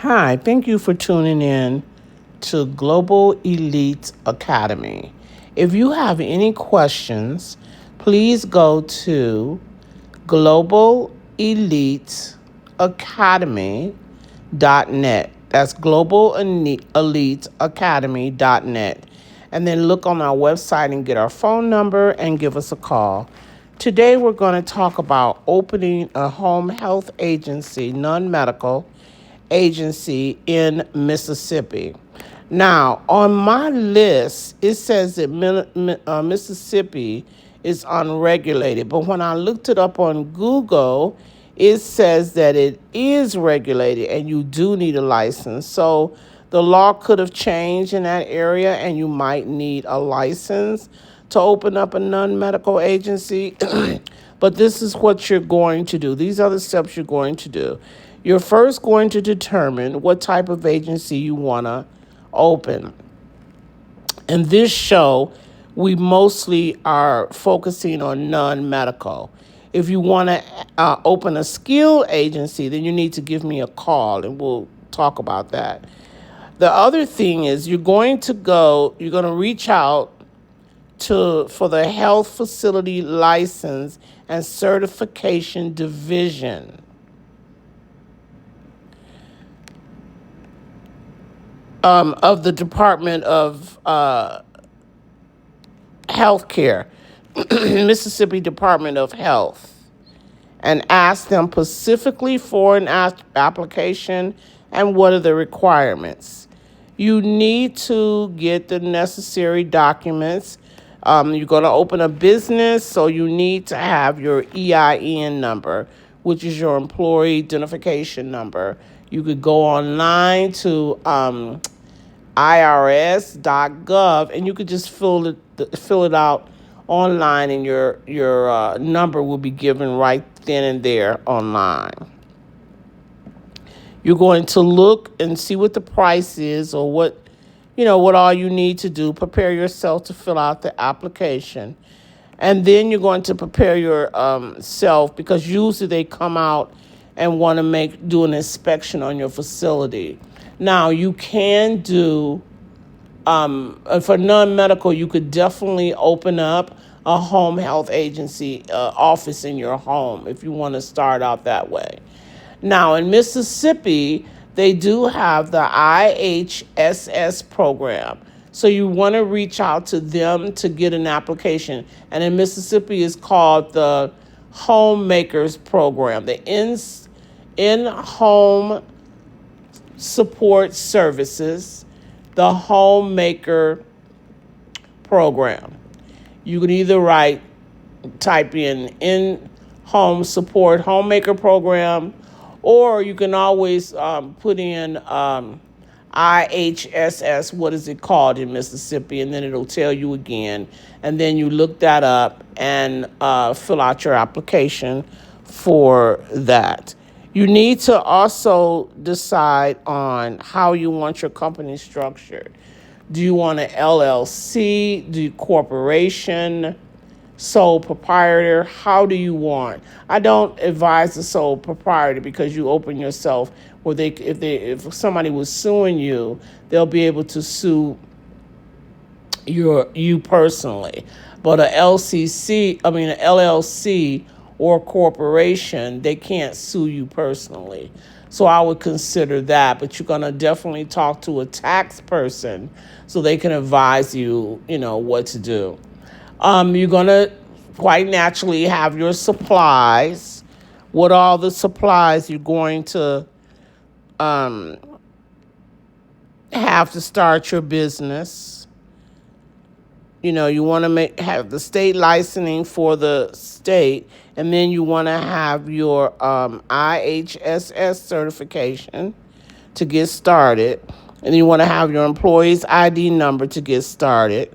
Hi, thank you for tuning in to Global Elite Academy. If you have any questions, please go to Global Elite Academy.net. That's Global Elite Academy.net. And then look on our website and get our phone number and give us a call. Today, we're going to talk about opening a home health agency, non medical agency in Mississippi. Now, on my list, it says that Mississippi is unregulated, but when I looked it up on Google, it says that it is regulated and you do need a license. So the law could have changed in that area and you might need a license to open up a non medical agency. But this is what you're going to do. These are the steps you're going to do. You're first going to determine what type of agency you want to open. In this show, we mostly are focusing on non medical. If you want to open a skill agency, then you need to give me a call and we'll talk about that. The other thing is you're going to reach out for the Health Facility License and Certification Division of the Department of Healthcare, Mississippi Department of Health, and ask them specifically for an application and what are the requirements. You need to get the necessary documents. You're going to open a business, so you need to have your EIN number, which is your employee identification number. You could go online to irs.gov and you could just fill it out online, and your number will be given right then and there online. You're going to look and see what the price is or what all you need to do. Prepare yourself to fill out the application. And then you're going to prepare your self, because usually they come out and want to do an inspection on your facility. Now, you can do, for non-medical, you could definitely open up a home health agency office in your home if you want to start out that way. Now, in Mississippi, they do have the IHSS program. So you want to reach out to them to get an application. And in Mississippi, it's called the Homemakers Program, the in-home support services, the Homemaker Program. You can either type in home support homemaker program, or you can always put in IHSS, what is it called in Mississippi, and then it'll tell you again. And then you look that up and fill out your application for that. You need to also decide on how you want your company structured. Do you want an LLC? Do you corporation? Sole proprietor? How do you want? I don't advise the sole proprietor, because you open yourself where if somebody was suing you, they'll be able to sue you personally. But an LLC or corporation, they can't sue you personally. So I would consider that, but you're gonna definitely talk to a tax person so they can advise you, what to do. You're going to quite naturally have your supplies. What all the supplies you're going to have to start your business. You want to have the state licensing for the state, and then you want to have your IHSS certification to get started, and you want to have your employee's ID number to get started.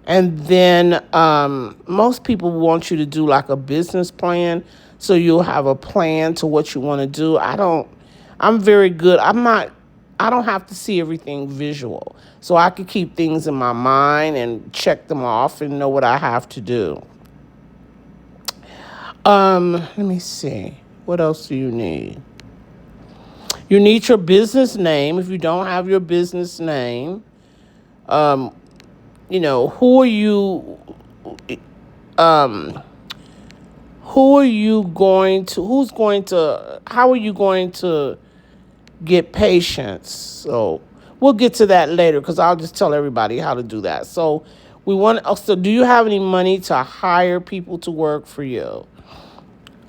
And then most people want you to do like a business plan, so you'll have a plan to what you want to do. I'm very good. I don't have to see everything visual. So I could keep things in my mind and check them off and know what I have to do. Let me see. What else do you need? You need your business name. If you don't have your business name, who are you? Um, who are you going to? Who's going to? How are you going to get patients? So we'll get to that later because I'll just tell everybody how to do that. So So do you have any money to hire people to work for you?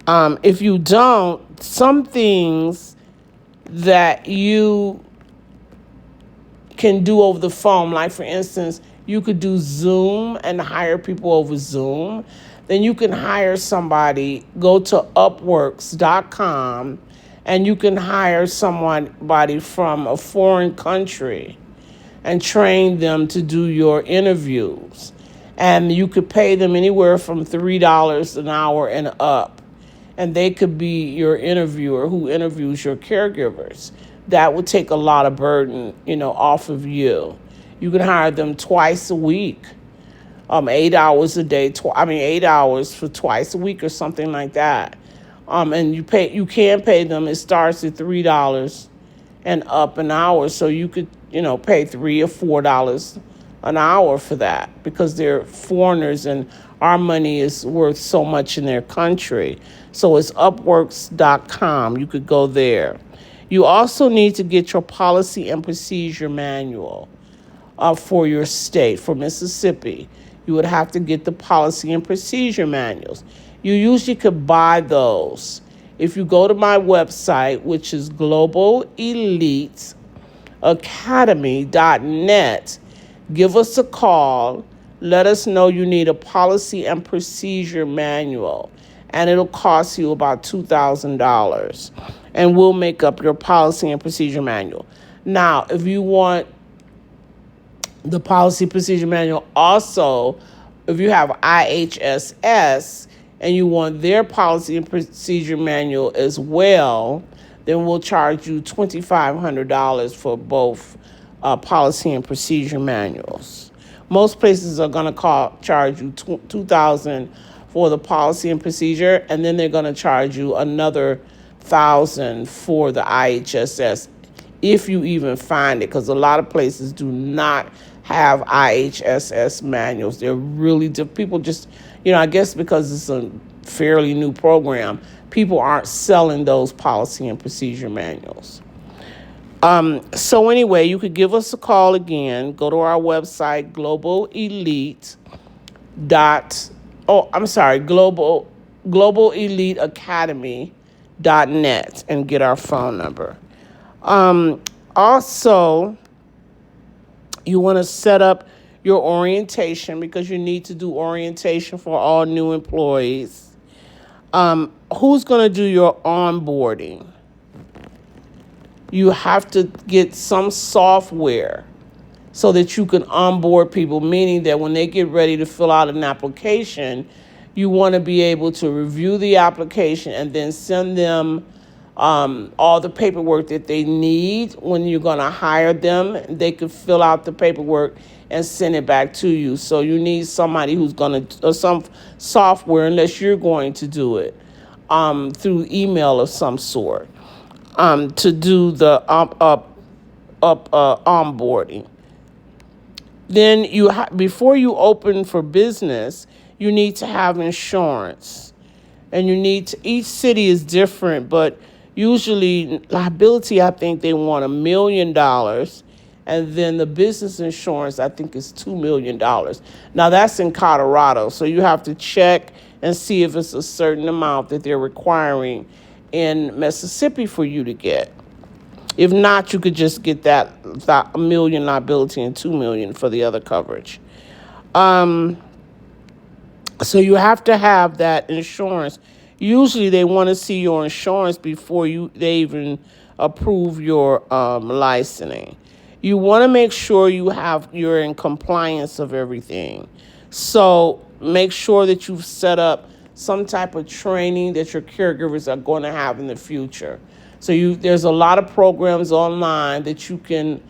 If you don't, some things that you can do over the phone, like for instance, you could do Zoom and hire people over Zoom. Then you can hire somebody, go to upworks.com, and you can hire somebody from a foreign country and train them to do your interviews. And you could pay them anywhere from $3 an hour and up. And they could be your interviewer who interviews your caregivers. That would take a lot of burden, off of you. You can hire them twice a week, 8 hours a day. 8 hours for twice a week or something like that. And you can pay them. It starts at $3 and up an hour, so you could, pay $3 or $4 an hour for that because they're foreigners and our money is worth so much in their country. So it's upworks.com. You could go there. You also need to get your policy and procedure manual for your state. For Mississippi, you would have to get the policy and procedure manuals. You usually could buy those. If you go to my website, which is globaleliteacademy.net, give us a call. Let us know you need a policy and procedure manual, and it'll cost you about $2,000, and we'll make up your policy and procedure manual. Now, if you want the policy procedure manual, also, if you have IHSS and you want their policy and procedure manual as well, then we'll charge you $2,500 for both policy and procedure manuals. Most places are going to charge you $2,000 for the policy and procedure, and then they're going to charge you another $1,000 for the IHSS, if you even find it, because a lot of places do not have IHSS manuals. They're really people just, I guess because it's a fairly new program, people aren't selling those policy and procedure manuals. So anyway, you could give us a call again. Go to our website, globaleliteacademy.net, and get our phone number. Also, you want to set up your orientation because you need to do orientation for all new employees. Who's going to do your onboarding? You have to get some software so that you can onboard people, meaning that when they get ready to fill out an application, you want to be able to review the application and then send them all the paperwork that they need when you're going to hire them. They could fill out the paperwork and send it back to you. So you need somebody who's going to, or some software, unless you're going to do it through email of some sort, to do the onboarding. Then before you open for business, you need to have insurance, and each city is different, but usually liability, I think they want $1 million, and then the business insurance, I think, is $2 million. Now that's in Colorado, so you have to check and see if it's a certain amount that they're requiring in Mississippi for you to get. If not, you could just get that $1 million liability and $2 million for the other coverage. So you have to have that insurance. Usually they want to see your insurance before they even approve your licensing. You want to make sure you're in compliance of everything. So make sure that you've set up some type of training that your caregivers are going to have in the future. So there's a lot of programs online that you can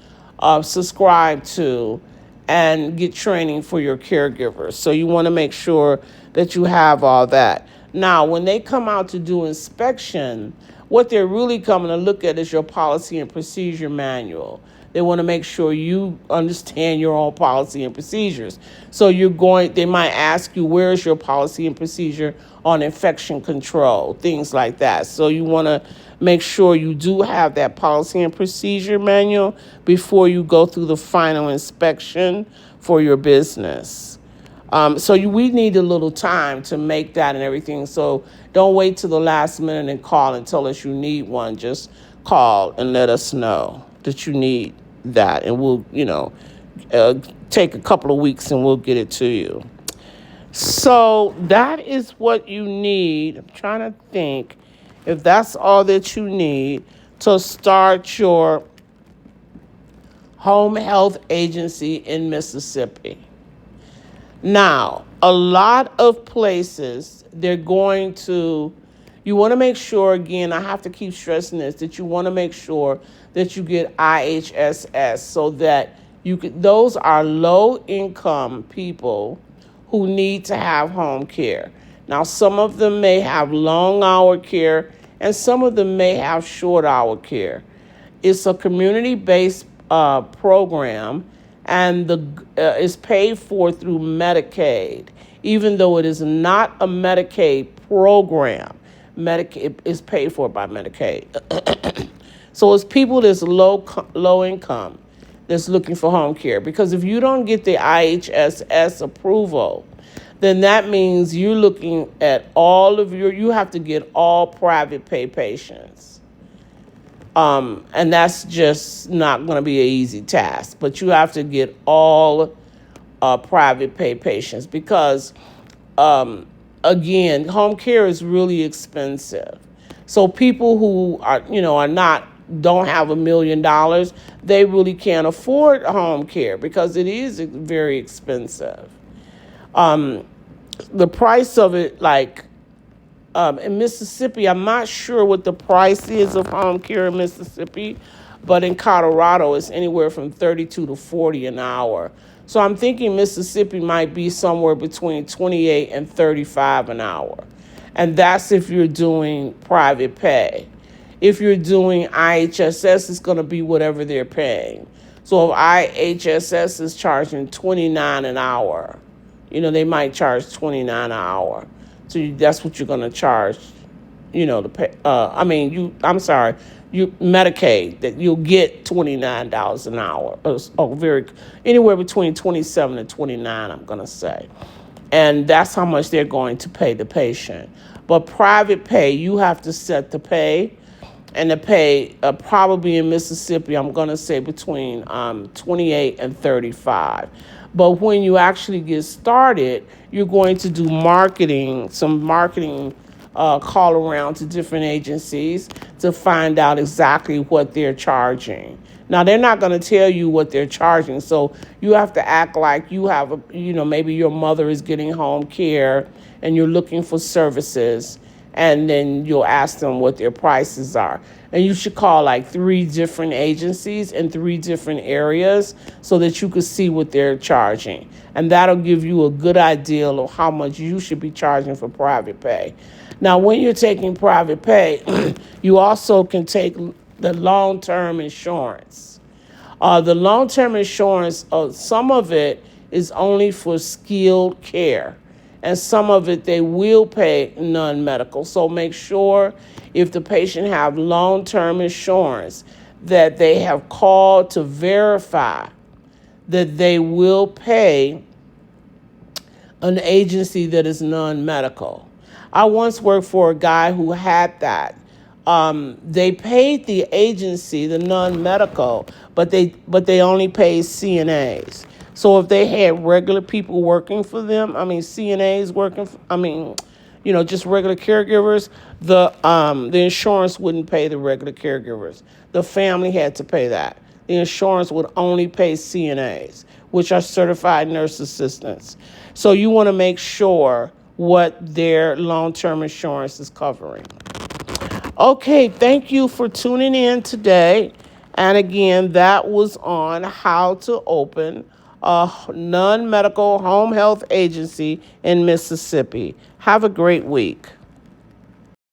subscribe to and get training for your caregivers. So you want to make sure that you have all that. Now, when they come out to do inspection, what they're really coming to look at is your policy and procedure manual. They want to make sure you understand your own policy and procedures. So they might ask you, where's your policy and procedure on infection control, things like that. So you want to make sure you do have that policy and procedure manual before you go through the final inspection for your business. We need a little time to make that and everything. So don't wait till the last minute and call and tell us you need one. Just call and let us know that you need that, and we'll, take a couple of weeks and we'll get it to you. So that is what you need. I'm trying to think if that's all that you need to start your home health agency in Mississippi. Now, a lot of places, you want to make sure, again, I have to keep stressing this, that you want to make sure that you get IHSS so that those are low-income people who need to have home care. Now, some of them may have long-hour care, and some of them may have short-hour care. It's a community-based program, and is paid for through Medicaid, even though it is not a Medicaid program. Medicaid is paid for by Medicaid. So it's people that's low income that's looking for home care. Because if you don't get the IHSS approval, then that means you're looking at you have to get all private pay patients. And that's just not going to be an easy task. But you have to get all private pay patients because, again, home care is really expensive. So people who don't have $1 million, they really can't afford home care because it is very expensive. The price of it, in Mississippi, I'm not sure what the price is of home care in Mississippi, but in Colorado, it's anywhere from $32 to $40 an hour. So I'm thinking Mississippi might be somewhere between $28 and $35 an hour. And that's if you're doing private pay. If you're doing IHSS, it's going to be whatever they're paying. So if IHSS is charging $29 an hour, they might charge $29 an hour. So that's what you're going to charge, to pay. Medicaid, that you'll get $29 an hour. Anywhere between 27 and 29, I'm going to say. And that's how much they're going to pay the patient. But private pay, you have to set the pay. And the pay, probably in Mississippi, I'm going to say between 28 and 35. But when you actually get started, you're going to do some marketing call around to different agencies to find out exactly what they're charging. Now, they're not going to tell you what they're charging, so you have to act like you have, maybe your mother is getting home care and you're looking for services, and then you'll ask them what their prices are. And you should call 3 different agencies in 3 different areas so that you can see what they're charging. And that'll give you a good idea of how much you should be charging for private pay. Now, when you're taking private pay, you also can take the long-term insurance. The long-term insurance, some of it is only for skilled care, and some of it they will pay non-medical. So make sure if the patient have long-term insurance that they have called to verify that they will pay an agency that is non-medical. I once worked for a guy who had that. They paid the agency, the non-medical, but they only paid CNAs. So if they had regular people working for them, CNAs working, just regular caregivers, the insurance wouldn't pay the regular caregivers. The family had to pay that. The insurance would only pay CNAs, which are certified nurse assistants. So you want to make sure what their long-term insurance is covering. Okay, thank you for tuning in today. And again, that was on how to open a non-medical home health agency in Mississippi. Have a great week.